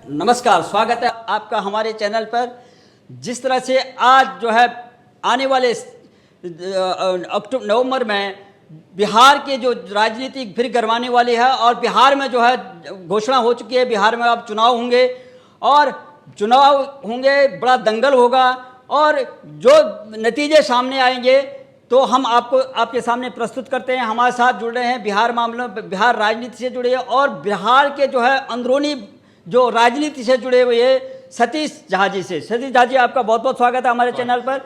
नमस्कार, स्वागत है आपका हमारे चैनल पर। जिस तरह से आज जो है आने वाले नवंबर में बिहार के जो राजनीति फिर गरमाने वाली है और बिहार में जो है घोषणा हो चुकी है, बिहार में अब चुनाव होंगे और बड़ा दंगल होगा और जो नतीजे सामने आएंगे तो हम आपके सामने प्रस्तुत करते हैं। हमारे साथ जुड़ रहे हैं बिहार मामलों, बिहार राजनीति से जुड़े और बिहार के जो है अंदरूनी जो राजनीति से जुड़े हुए सतीश झा जी से। सतीश झा जी, आपका बहुत बहुत स्वागत है हमारे चैनल पर।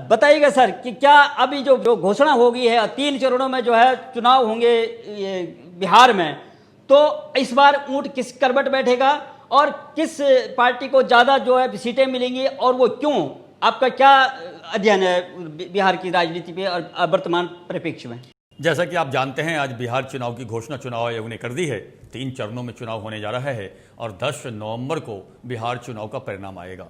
बताइएगा सर कि क्या अभी जो घोषणा हो गई है 3 चरणों में जो है चुनाव होंगे बिहार में, तो इस बार ऊंट किस करवट बैठेगा और किस पार्टी को ज़्यादा जो है सीटें मिलेंगी और वो क्यों? आपका क्या अध्ययन है बिहार की राजनीति पे और वर्तमान परिप्रेक्ष्य में? जैसा कि आप जानते हैं, आज बिहार चुनाव की घोषणा चुनाव आयोग ने कर दी है। 3 चरणों में चुनाव होने जा रहा है और 10 नवंबर को बिहार चुनाव का परिणाम आएगा।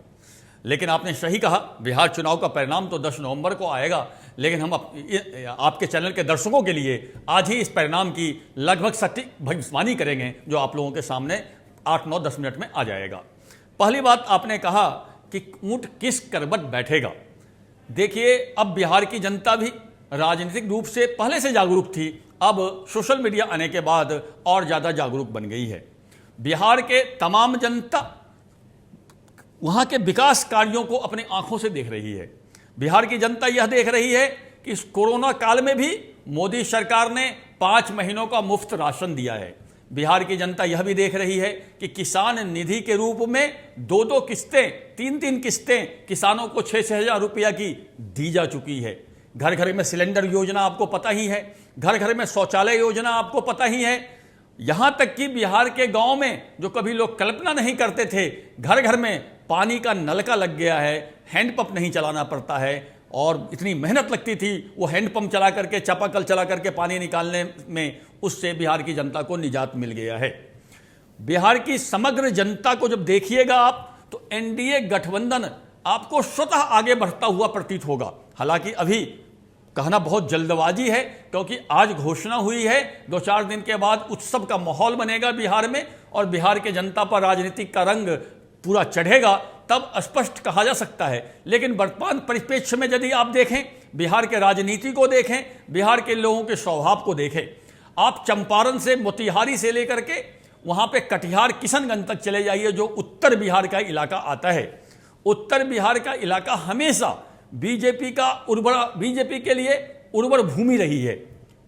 लेकिन आपने सही कहा, बिहार चुनाव का परिणाम तो 10 नवंबर को आएगा, लेकिन हम आपके चैनल के दर्शकों के लिए आज ही इस परिणाम की लगभग सटीक भविष्यवाणी करेंगे, जो आप लोगों के सामने 8, 9, 10 मिनट में आ जाएगा। पहली बात, आपने कहा कि ऊंट किस करवट बैठेगा। देखिए, अब बिहार की जनता भी राजनीतिक रूप से पहले से जागरूक थी, अब सोशल मीडिया आने के बाद और ज़्यादा जागरूक बन गई है। बिहार के तमाम जनता वहाँ के विकास कार्यों को अपनी आंखों से देख रही है। बिहार की जनता यह देख रही है कि इस कोरोना काल में भी मोदी सरकार ने 5 महीनों का मुफ्त राशन दिया है। बिहार की जनता यह भी देख रही है कि किसान निधि के रूप में 2-2 किस्तें, 3-3 किस्तें किसानों को 6-6 हज़ार रुपया की दी जा चुकी है। घर घर में सिलेंडर योजना आपको पता ही है, घर घर में शौचालय योजना आपको पता ही है। यहां तक कि बिहार के गांव में जो कभी लोग कल्पना नहीं करते थे, घर घर में पानी का नलका लग गया है, हैंडपंप नहीं चलाना पड़ता है और इतनी मेहनत लगती थी वो हैंडपंप चला करके, चापाकल चला करके पानी निकालने में, उससे बिहार की जनता को निजात मिल गया है। बिहार की समग्र जनता को जब देखिएगा आप, तो एनडीए गठबंधन आपको स्वतः आगे बढ़ता हुआ प्रतीत होगा। हालांकि अभी कहना बहुत जल्दबाजी है, क्योंकि आज घोषणा हुई है, 2-4 दिन के बाद उत्सव का माहौल बनेगा बिहार में और बिहार के जनता पर राजनीतिक का रंग पूरा चढ़ेगा, तब स्पष्ट कहा जा सकता है। लेकिन वर्तमान परिप्रेक्ष्य में यदि आप देखें, बिहार के राजनीति को देखें, बिहार के लोगों के स्वभाव को देखें, आप चंपारण से, मोतिहारी से लेकर के वहां पे कटिहार, किशनगंज तक चले जाइए, जो उत्तर बिहार का इलाका आता है। उत्तर बिहार का इलाका हमेशा बीजेपी के लिए उर्वर भूमि रही है,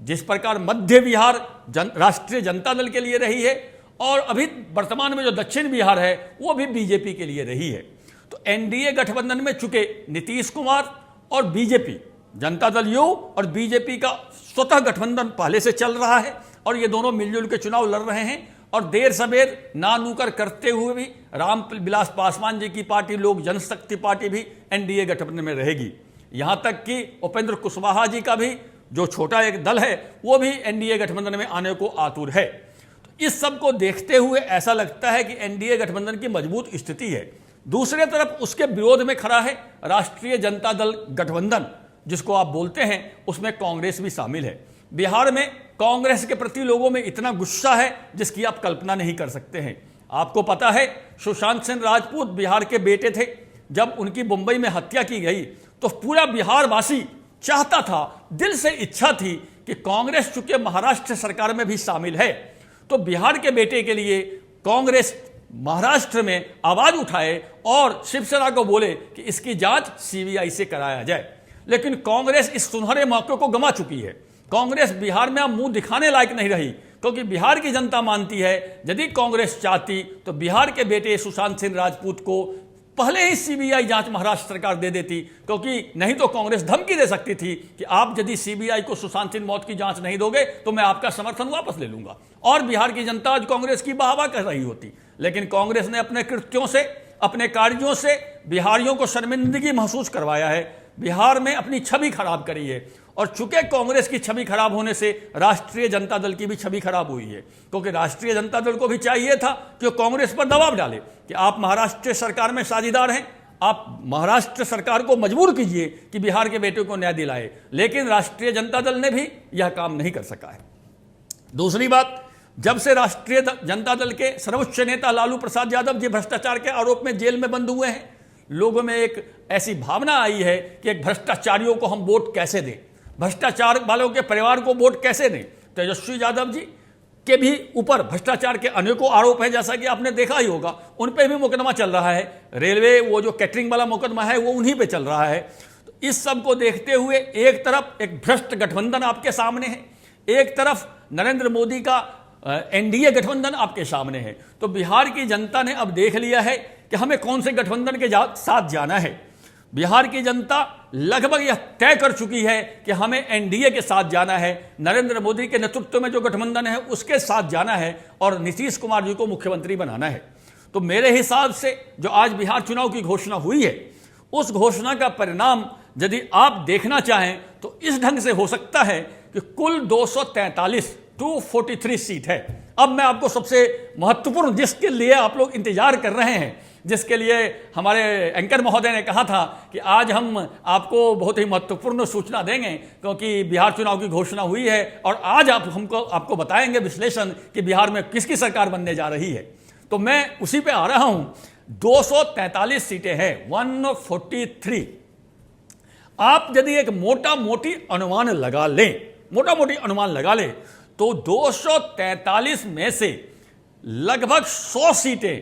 जिस प्रकार मध्य बिहार राष्ट्रीय जनता दल के लिए रही है और अभी वर्तमान में जो दक्षिण बिहार है वो भी बीजेपी के लिए रही है। तो एनडीए गठबंधन में चूंकि नीतीश कुमार और बीजेपी, जनता दल यू और बीजेपी का स्वतः गठबंधन पहले से चल रहा है और ये दोनों मिलजुल के चुनाव लड़ रहे हैं और देर सवेर ना नूकर करते हुए भी राम विलास पासवान जी की पार्टी, लोक जनशक्ति पार्टी भी एनडीए गठबंधन में रहेगी। यहां तक कि उपेंद्र कुशवाहा जी का भी जो छोटा एक दल है वो भी एनडीए गठबंधन में आने को आतुर है। तो इस सब को देखते हुए ऐसा लगता है कि एनडीए गठबंधन की मजबूत स्थिति है। दूसरी तरफ उसके विरोध में खड़ा है राष्ट्रीय जनता दल गठबंधन, जिसको आप बोलते हैं, उसमें कांग्रेस भी शामिल है। बिहार में कांग्रेस के प्रति लोगों में इतना गुस्सा है जिसकी आप कल्पना नहीं कर सकते हैं। आपको पता है, सुशांत सिंह राजपूत बिहार के बेटे थे। जब उनकी मुंबई में हत्या की गई तो पूरा बिहार वासी चाहता था, दिल से इच्छा थी कि कांग्रेस चूंकि महाराष्ट्र सरकार में भी शामिल है, तो बिहार के बेटे के लिए कांग्रेस महाराष्ट्र में आवाज उठाए और शिवसेना को बोले कि इसकी जांच सीबीआई से कराया जाए। लेकिन कांग्रेस इस सुनहरे मौके को गंवा चुकी है। कांग्रेस बिहार में अब मुंह दिखाने लायक नहीं रही, क्योंकि बिहार की जनता मानती है यदि कांग्रेस चाहती तो बिहार के बेटे सुशांत सिंह राजपूत को पहले ही सीबीआई जांच महाराष्ट्र सरकार दे देती, क्योंकि नहीं तो कांग्रेस धमकी दे सकती थी कि आप यदि सीबीआई को सुशांत सिंह मौत की जांच नहीं दोगे तो मैं आपका समर्थन वापस ले लूंगा, और बिहार की जनता आज कांग्रेस की वाहवाही कर रही होती। लेकिन कांग्रेस ने अपने कृत्यों से, अपने कार्यों से बिहारियों को शर्मिंदगी महसूस करवाया है, बिहार में अपनी छवि खराब करी है। और चूंकि कांग्रेस की छवि खराब होने से राष्ट्रीय जनता दल की भी छवि खराब हुई है, क्योंकि राष्ट्रीय जनता दल को भी चाहिए था कि वो कांग्रेस पर दबाव डाले कि आप महाराष्ट्र सरकार में साझेदार हैं, आप महाराष्ट्र सरकार को मजबूर कीजिए कि बिहार के बेटे को न्याय दिलाए। लेकिन राष्ट्रीय जनता दल ने भी यह काम नहीं कर सका है। दूसरी बात, जब से राष्ट्रीय जनता दल के सर्वोच्च नेता लालू प्रसाद यादव जी भ्रष्टाचार के आरोप में जेल में बंद हुए हैं, लोगों में एक ऐसी भावना आई है कि एक भ्रष्टाचारियों को हम वोट कैसे दें, भ्रष्टाचार वालों के परिवार को वोट कैसे दें। तेजस्वी यादव जी के भी ऊपर भ्रष्टाचार के अनेकों आरोप हैं, जैसा कि आपने देखा ही होगा, उन पे भी मुकदमा चल रहा है। रेलवे वो जो कैटरिंग वाला मुकदमा है वो उन्हीं पे चल रहा है। तो इस सब को देखते हुए एक तरफ एक भ्रष्ट गठबंधन आपके सामने है, एक तरफ नरेंद्र मोदी का एनडीए गठबंधन आपके सामने है। तो बिहार की जनता ने अब देख लिया है कि हमें कौन से गठबंधन के साथ जाना है। बिहार की जनता लगभग यह तय कर चुकी है कि हमें एनडीए के साथ जाना है, नरेंद्र मोदी के नेतृत्व में जो गठबंधन है उसके साथ जाना है और नीतीश कुमार जी को मुख्यमंत्री बनाना है। तो मेरे हिसाब से जो आज बिहार चुनाव की घोषणा हुई है, उस घोषणा का परिणाम यदि आप देखना चाहें तो इस ढंग से हो सकता है कि कुल 243 सीट है। अब मैं आपको सबसे महत्वपूर्ण, जिसके लिए आप लोग इंतजार कर रहे हैं, जिसके लिए हमारे एंकर महोदय ने कहा था कि आज हम आपको बहुत ही महत्वपूर्ण सूचना देंगे क्योंकि बिहार चुनाव की घोषणा हुई है और आज आपको बताएंगे विश्लेषण कि बिहार में किसकी सरकार बनने जा रही है। तो मैं उसी पे आ रहा हूं। 243 सीटें हैं, 143। आप यदि एक मोटा मोटी अनुमान लगा लें तो 243 में से लगभग 100 सीटें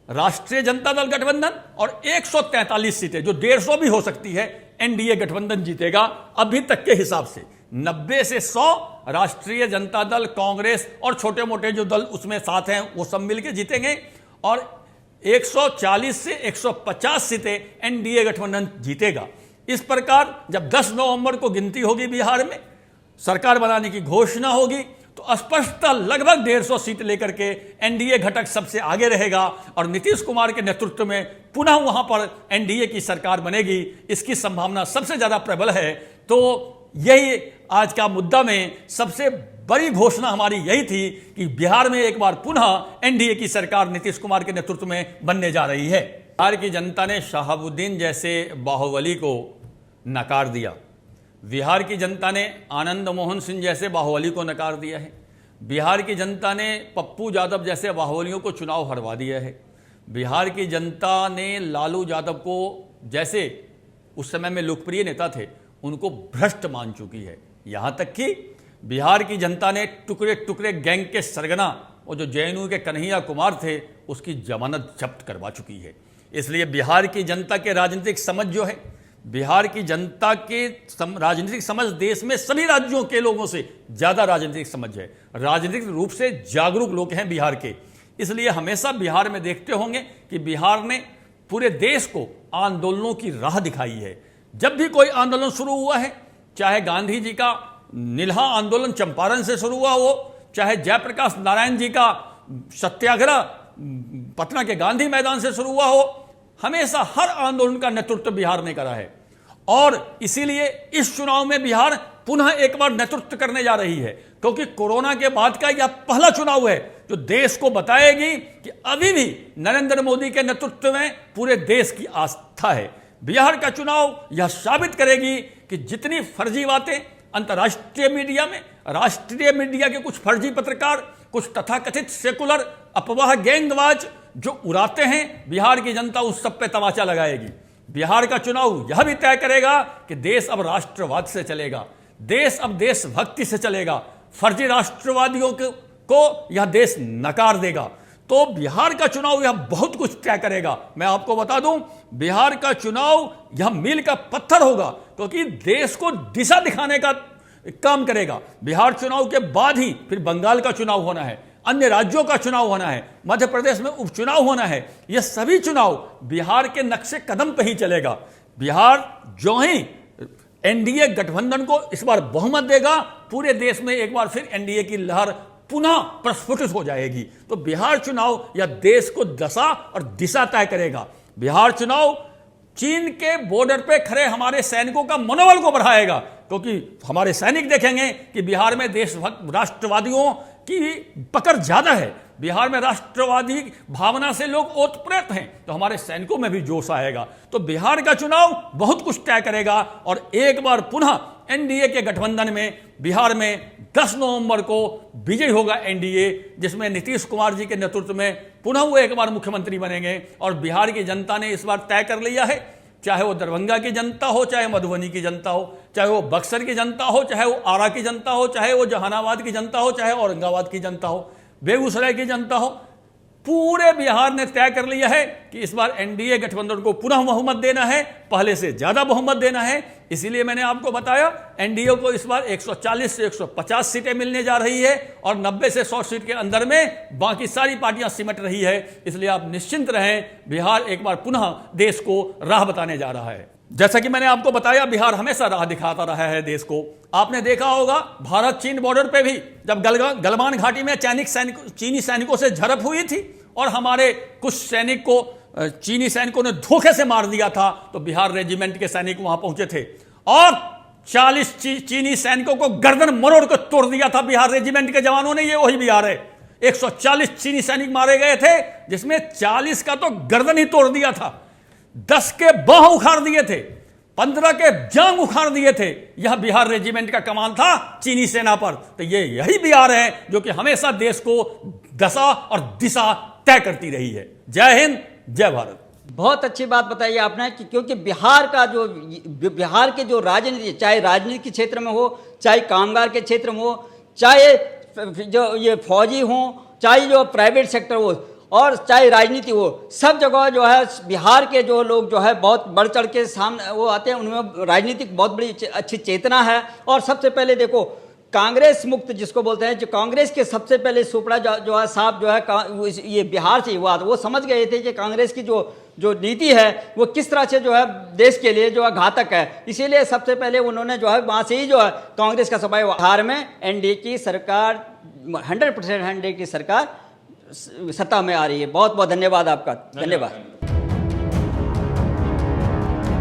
राष्ट्रीय जनता दल गठबंधन और 143 सीटें, जो 150 भी हो सकती है, एनडीए गठबंधन जीतेगा अभी तक के हिसाब से। 90 से 100 राष्ट्रीय जनता दल, कांग्रेस और छोटे मोटे जो दल उसमें साथ हैं वो सब मिलकर जीतेंगे और 140 से 150 सीटें एनडीए गठबंधन जीतेगा। इस प्रकार जब 10 नवंबर को गिनती होगी, बिहार में सरकार बनाने की घोषणा होगी, तो स्पष्टतः लगभग 150 सीट लेकर के एनडीए घटक सबसे आगे रहेगा और नीतीश कुमार के नेतृत्व में पुनः वहां पर एनडीए की सरकार बनेगी। इसकी संभावना सबसे ज्यादा प्रबल है। तो यही आज का मुद्दा में सबसे बड़ी घोषणा हमारी यही थी कि बिहार में एक बार पुनः एनडीए की सरकार नीतीश कुमार के नेतृत्व में बनने जा रही है। बिहार की जनता ने शहाबुद्दीन जैसे बाहुबली को नकार दिया। बिहार की जनता ने आनंद मोहन सिंह जैसे बाहुबली को नकार दिया है। बिहार की जनता ने पप्पू यादव जैसे बाहुबलियों को चुनाव हरवा दिया है। बिहार की जनता ने लालू यादव को, जैसे उस समय में लोकप्रिय नेता थे, उनको भ्रष्ट मान चुकी है। यहाँ तक कि बिहार की जनता ने टुकड़े टुकड़े गैंग के सरगना और जो जेएनयू के कन्हैया कुमार थे उसकी जमानत जब्त करवा चुकी है। इसलिए बिहार की जनता के राजनीतिक समझ जो है, बिहार की जनता के राजनीतिक समझ देश में सभी राज्यों के लोगों से ज़्यादा राजनीतिक समझ है। राजनीतिक रूप से जागरूक लोग हैं बिहार के। इसलिए हमेशा बिहार में देखते होंगे कि बिहार ने पूरे देश को आंदोलनों की राह दिखाई है। जब भी कोई आंदोलन शुरू हुआ है, चाहे गांधी जी का नीलहा आंदोलन चंपारण से शुरू हुआ हो, चाहे जयप्रकाश नारायण जी का सत्याग्रह पटना के गांधी मैदान से शुरू हुआ हो, हमेशा हर आंदोलन का नेतृत्व बिहार ने करा है। और इसीलिए इस चुनाव में बिहार पुनः एक बार नेतृत्व करने जा रही है, क्योंकि कोरोना के बाद का यह पहला चुनाव है जो देश को बताएगी कि अभी भी नरेंद्र मोदी के नेतृत्व में पूरे देश की आस्था है। बिहार का चुनाव यह साबित करेगी कि जितनी फर्जी बातें अंतर्राष्ट्रीय मीडिया में, राष्ट्रीय मीडिया के कुछ फर्जी पत्रकार, कुछ तथाकथित सेकुलर अफवाह गेंदबाज जो उड़ाते हैं, बिहार की जनता उस सब पे तमाचा लगाएगी। बिहार का चुनाव यह भी तय करेगा कि देश अब राष्ट्रवाद से चलेगा, देश अब देशभक्ति से चलेगा। फर्जी राष्ट्रवादियों को यह देश नकार देगा। तो बिहार का चुनाव यह बहुत कुछ तय करेगा। मैं आपको बता दूं, बिहार का चुनाव यह मील का पत्थर होगा, क्योंकि देश को दिशा दिखाने का काम करेगा। बिहार चुनाव के बाद ही फिर बंगाल का चुनाव होना है, अन्य राज्यों का चुनाव होना है, मध्य प्रदेश में उपचुनाव होना है। यह सभी चुनाव बिहार के नक्शे कदम पर ही चलेगा। बिहार जो ही एनडीए गठबंधन को इस बार बहुमत देगा, पूरे देश में एक बार फिर एनडीए की लहर पुनः प्रस्फुटित हो जाएगी। तो बिहार चुनाव यह देश को दशा और दिशा तय करेगा। बिहार चुनाव चीन के बॉर्डर पे खड़े हमारे सैनिकों का मनोबल को बढ़ाएगा, क्योंकि हमारे सैनिक देखेंगे कि बिहार में देशभक्त राष्ट्रवादियों की पकड़ ज्यादा है, बिहार में राष्ट्रवादी भावना से लोग ओतप्रोत हैं, तो हमारे सैनिकों में भी जोश आएगा। तो बिहार का चुनाव बहुत कुछ तय करेगा और एक बार पुनः एनडीए के गठबंधन में बिहार में 10 नवंबर को विजय होगा एनडीए, जिसमें नीतीश कुमार जी के नेतृत्व में पुनः वो एक बार मुख्यमंत्री बनेंगे। और बिहार की जनता ने इस बार तय कर लिया है, चाहे वो दरभंगा की जनता हो, चाहे मधुबनी की जनता हो, चाहे वो बक्सर की जनता हो, चाहे वो आरा की जनता हो, चाहे वो जहानाबाद की जनता हो, चाहे औरंगाबाद की जनता हो, बेगूसराय की जनता हो, पूरे बिहार ने तय कर लिया है कि इस बार एनडीए गठबंधन को पुनः बहुमत देना है, पहले से ज्यादा बहुमत देना है। इसीलिए मैंने आपको बताया एनडीए को इस बार 140 से 150 सीटें मिलने जा रही है और 90 से 100 सीट के अंदर में बाकी सारी पार्टियां सिमट रही है। इसलिए आप निश्चिंत रहें, बिहार एक बार पुनः देश को राह बताने जा रहा है। जैसा कि मैंने आपको बताया, बिहार हमेशा राह दिखाता रहा है देश को। आपने देखा होगा भारत चीन बॉर्डर पे भी जब गलवान घाटी में चीनी सैनिकों से झड़प हुई थी और हमारे कुछ सैनिक को चीनी सैनिकों ने धोखे से मार दिया था, तो बिहार रेजिमेंट के सैनिक वहां पहुंचे थे और 40 चीनी सैनिकों को गर्दन मरोड़ कर तोड़ दिया था बिहार रेजिमेंट के जवानों ने। ये वही बिहार है। 140 चीनी सैनिक मारे गए थे, जिसमें 40 का तो गर्दन ही तोड़ दिया था, 10 के बाह उखाड़ दिए थे, 15 के जांग उखाड़ दिए थे। यह बिहार रेजिमेंट का कमाल था चीनी सेना पर। तो ये यही बिहार है जो कि हमेशा देश को दशा और दिशा तय करती रही है। जय हिंद, जय भारत। बहुत अच्छी बात बताई आपने कि क्योंकि बिहार के जो राजनीति, चाहे राजनीति के क्षेत्र में हो, चाहे कामगार के क्षेत्र में हो, चाहे जो ये फौजी हो, चाहे जो प्राइवेट सेक्टर हो और चाहे राजनीति हो, सब जगह जो है बिहार के जो लोग जो है बहुत बढ़ चढ़ के सामने वो आते हैं। उनमें राजनीतिक बहुत बड़ी अच्छी चेतना है। और सबसे पहले देखो, कांग्रेस मुक्त जिसको बोलते हैं, जो कांग्रेस के सबसे पहले सुपड़ा जो है साहब जो है ये बिहार से हुआ था। वो समझ गए थे कि कांग्रेस की जो नीति है वो किस तरह से जो है देश के लिए जो है घातक है। इसीलिए सबसे पहले उन्होंने जो है वहाँ से ही जो है कांग्रेस का सफाई। बिहार में एनडीए की सरकार 100% एनडीए की सरकार सत्ता में आ रही है। बहुत बहुत धन्यवाद आपका। धन्यवाद।